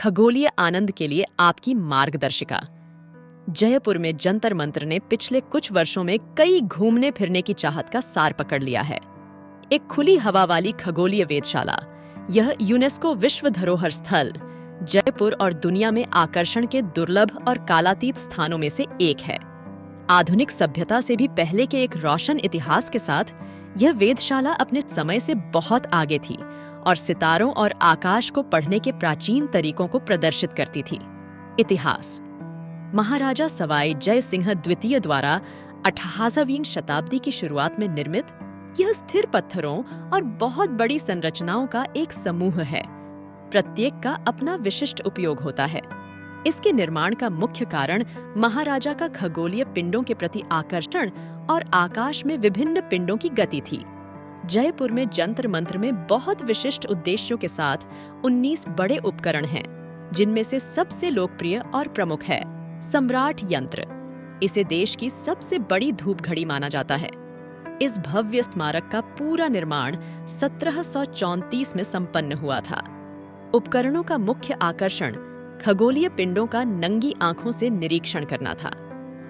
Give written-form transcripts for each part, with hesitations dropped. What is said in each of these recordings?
खगोलीय आनंद के लिए आपकी मार्गदर्शिका। जयपुर में जंतर मंत्र ने पिछले कुछ वर्षों में कई घूमने फिरने की चाहत का सार पकड़ लिया है। एक खुली हवा वाली खगोलीय वेधशाला, यह यूनेस्को विश्व धरोहर स्थल जयपुर और दुनिया में आकर्षण के दुर्लभ और कालातीत स्थानों में से एक है। आधुनिक सभ्यता से भी पहले के एक रोशन इतिहास के साथ यह वेधशाला अपने समय से बहुत आगे थी और सितारों और आकाश को पढ़ने के प्राचीन तरीकों को प्रदर्शित करती थी। इतिहास: महाराजा सवाई जय सिंह द्वितीय द्वारा 18वीं शताब्दी की शुरुआत में निर्मित यह स्थिर पत्थरों और बहुत बड़ी संरचनाओं का एक समूह है। प्रत्येक का अपना विशिष्ट उपयोग होता है। इसके निर्माण का मुख्य कारण महाराजा का खगोलीय पिंडों के प्रति आकर्षण और आकाश में विभिन्न पिंडों की गति थी। जयपुर में जंतर मंत्र में बहुत विशिष्ट उद्देश्यों के साथ 19 बड़े उपकरण हैं, जिनमें से सबसे लोकप्रिय और प्रमुख है सम्राट यंत्र। इसे देश की सबसे बड़ी धूप घड़ी माना जाता है। इस भव्य स्मारक का पूरा निर्माण 1734 में संपन्न हुआ था। उपकरणों का मुख्य आकर्षण खगोलीय पिंडों का नंगी आंखों से निरीक्षण करना था।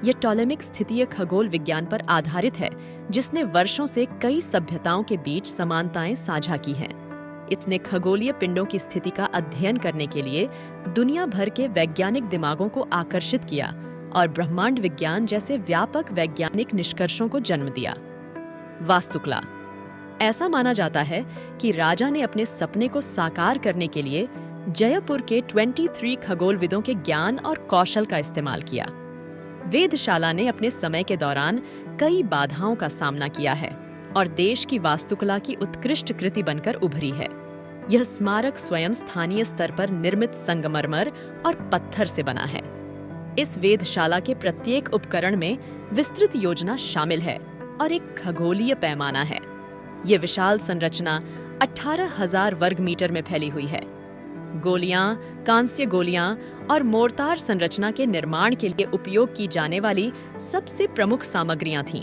यह टॉलेमिक स्थितीय खगोल विज्ञान पर आधारित है, जिसने वर्षों से कई सभ्यताओं के बीच समानताएं साझा की हैं। इसने खगोलीय पिंडों की स्थिति का अध्ययन करने के लिए दुनिया भर के वैज्ञानिक दिमागों को आकर्षित किया और ब्रह्मांड विज्ञान जैसे व्यापक वैज्ञानिक निष्कर्षों को जन्म दिया। वास्तुकला: ऐसा माना जाता है कि राजा ने अपने सपने को साकार करने के लिए जयपुर के 23 खगोलविदों के ज्ञान और कौशल का इस्तेमाल किया। वेधशाला ने अपने समय के दौरान कई बाधाओं का सामना किया है और देश की वास्तुकला की उत्कृष्ट कृति बनकर उभरी है। यह स्मारक स्वयं स्थानीय स्तर पर निर्मित संगमरमर और पत्थर से बना है। इस वेधशाला के प्रत्येक उपकरण में विस्तृत योजना शामिल है और एक खगोलीय पैमाना है। यह विशाल संरचना 18,000 वर्ग मीटर में फैली हुई है। गोलियां, कांस्य गोलियां और मोर्टार संरचना के निर्माण के लिए उपयोग की जाने वाली सबसे प्रमुख सामग्रियां थीं,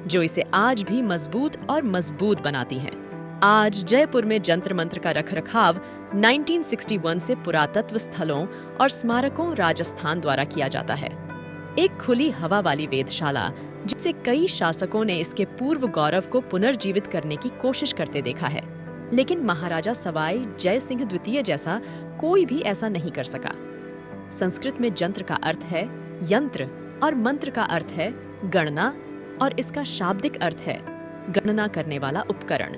जो इसे आज भी मजबूत और मजबूत बनाती हैं। आज जयपुर में जंतर मंत्र का रखरखाव 1961 से पुरातत्व स्थलों और स्मारकों राजस्थान द्वारा किया जाता है। एक खुली हवा वाली वेधशाला जिसे कई शासकों ने इसके पूर्व गौरव को पुनर्जीवित करने की कोशिश करते देखा है, लेकिन महाराजा सवाई जय सिंह द्वितीय जैसा कोई भी ऐसा नहीं कर सका। संस्कृत में जंत्र का अर्थ है यंत्र और मंत्र का अर्थ है गणना, और इसका शाब्दिक अर्थ है गणना करने वाला उपकरण।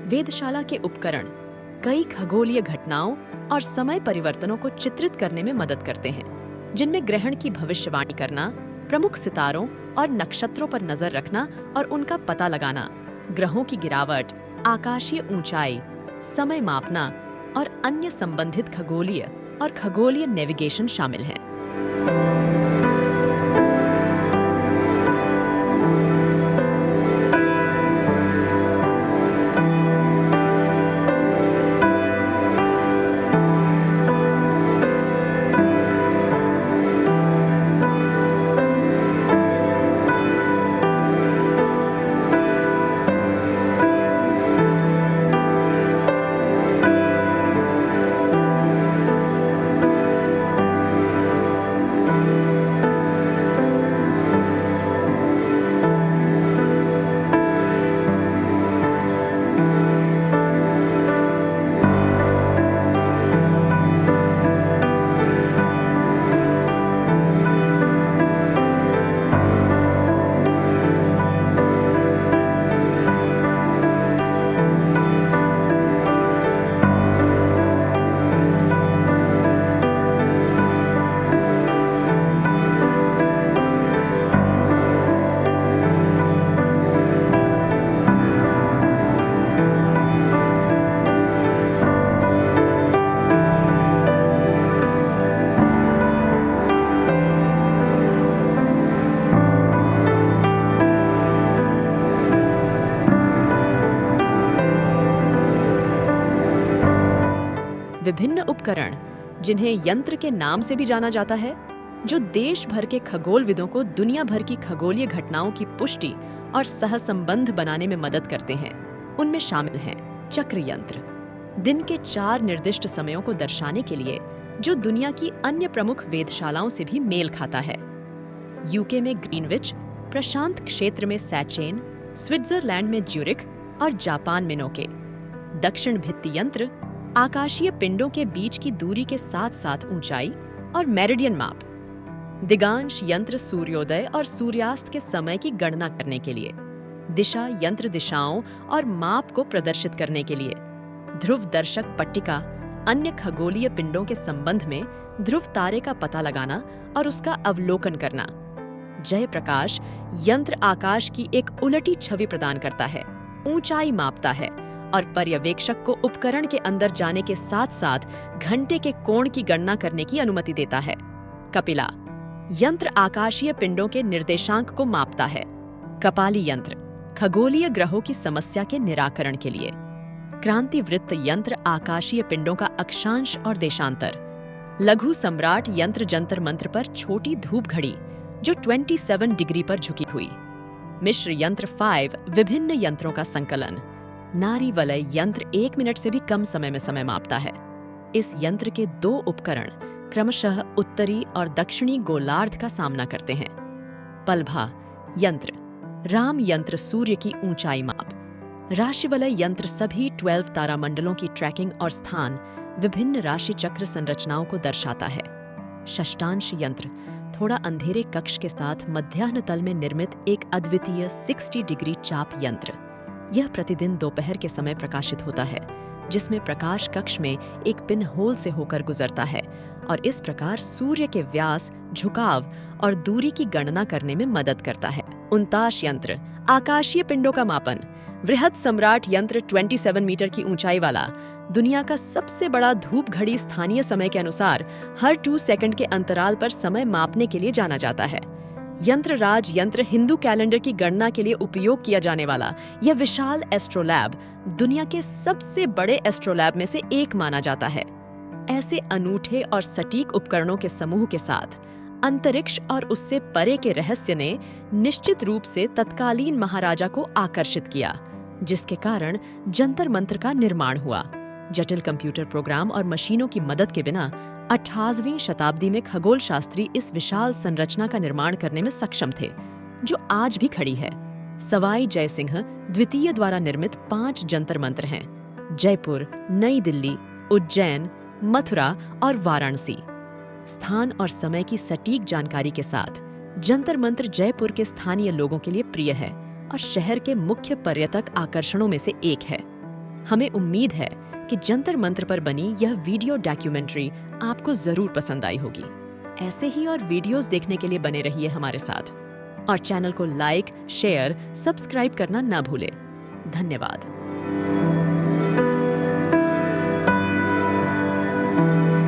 वेधशाला के उपकरण कई खगोलीय घटनाओं और समय परिवर्तनों को चित्रित करने में मदद करते हैं, जिनमें ग्रहण की भविष्यवाणी करना, प्रमुख सितारों और नक्षत्रों पर नजर रखना और उनका पता लगाना, ग्रहों की गिरावट, आकाशीय ऊंचाई, समय मापना और अन्य संबंधित खगोलीय नेविगेशन शामिल हैं। विभिन्न उपकरण, जिन्हें यंत्र के नाम से भी जाना जाता है, जो देश भर के खगोलविदों को दुनिया भर की खगोलीय घटनाओं की पुष्टि और सहसंबंध बनाने में मदद करते हैं। उनमें शामिल हैं चक्र यंत्र, दिन के 4 निर्दिष्ट समयों को दर्शाने के लिए जो दुनिया की अन्य प्रमुख वेधशालाओं से भी मेल खाता है। यूके में ग्रीनविच, प्रशांत क्षेत्र में सैचेन, स्विट्जरलैंड में ज्यूरिख और जापान में नोके। दक्षिण भित्ति यंत्र आकाशीय पिंडों के बीच की दूरी के साथ साथ ऊंचाई और मेरिडियन माप। दिगांश यंत्र सूर्योदय और सूर्यास्त के समय की गणना करने के लिए। दिशा यंत्र दिशाओं और माप को प्रदर्शित करने के लिए। ध्रुव दर्शक पट्टिका अन्य खगोलीय पिंडों के संबंध में ध्रुव तारे का पता लगाना और उसका अवलोकन करना। जय प्रकाश यंत्र आकाश की एक उलटी छवि प्रदान करता है, ऊंचाई मापता है और पर्यवेक्षक को उपकरण के अंदर जाने के साथ साथ घंटे के कोण की गणना करने की अनुमति देता है। कपिला यंत्र आकाशीय पिंडों के निर्देशांक को मापता है। कपाली यंत्र खगोलीय ग्रहों की समस्या के निराकरण के लिए। क्रांतिवृत्त यंत्र आकाशीय पिंडों का अक्षांश और देशांतर। लघु सम्राट यंत्र जंतर मंत्र पर छोटी धूप घड़ी जो 27 डिग्री पर झुकी हुई। मिश्र यंत्र 5 विभिन्न यंत्रों का संकलन। नारी वलय यंत्र 1 मिनट से भी कम समय में समय मापता है। इस यंत्र के 2 उपकरण क्रमशः उत्तरी और दक्षिणी गोलार्ध का सामना करते हैं। पलभा यंत्र राम यंत्र सूर्य की ऊंचाई माप। राशिवलय यंत्र सभी 12 तारामंडलों की ट्रैकिंग और स्थान विभिन्न राशि चक्र संरचनाओं को दर्शाता है। षष्ठांश यंत्र थोड़ा अंधेरे कक्ष के साथ मध्याह्न तल में निर्मित एक अद्वितीय 60 डिग्री चाप यंत्र। यह प्रतिदिन दोपहर के समय प्रकाशित होता है, जिसमें प्रकाश कक्ष में एक पिन होल से होकर गुजरता है और इस प्रकार सूर्य के व्यास, झुकाव और दूरी की गणना करने में मदद करता है। उनताश यंत्र आकाशीय पिंडों का मापन। वृहद सम्राट यंत्र 27 मीटर की ऊंचाई वाला दुनिया का सबसे बड़ा धूप घड़ी स्थानीय समय के अनुसार हर 2 सेकंड के अंतराल पर समय मापने के लिए जाना जाता है। यंत्रराज यंत्र हिंदू कैलेंडर की गणना के लिए उपयोग किया जाने वाला यह विशाल एस्ट्रोलैब दुनिया के सबसे बड़े एस्ट्रोलैब में से एक माना जाता है। ऐसे अनूठे और सटीक उपकरणों के समूह के साथ अंतरिक्ष और उससे परे के रहस्य ने निश्चित रूप से तत्कालीन महाराजा को आकर्षित किया, जिसके कारण जंतर मंत्र का निर्माण हुआ। जटिल कंप्यूटर प्रोग्राम और मशीनों की मदद के बिना 28वीं शताब्दी में खगोल शास्त्री इस विशाल संरचना का निर्माण करने में सक्षम थे, जो आज भी खड़ी है। सवाई जयसिंह द्वितीय द्वारा निर्मित 5 जंतर मंत्र हैं: जयपुर, नई दिल्ली, उज्जैन, मथुरा और वाराणसी। स्थान और समय की सटीक जानकारी के साथ जंतर मंत्र जयपुर के स्थानीय लोगों के लिए प्रिय है और शहर के मुख्य पर्यटक आकर्षणों में से एक है। हमें उम्मीद है कि जंतर मंत्र पर बनी यह वीडियो डॉक्यूमेंट्री आपको जरूर पसंद आई होगी। ऐसे ही और वीडियोस देखने के लिए बने रहिए हमारे साथ और चैनल को लाइक, शेयर, सब्सक्राइब करना ना भूलें। धन्यवाद।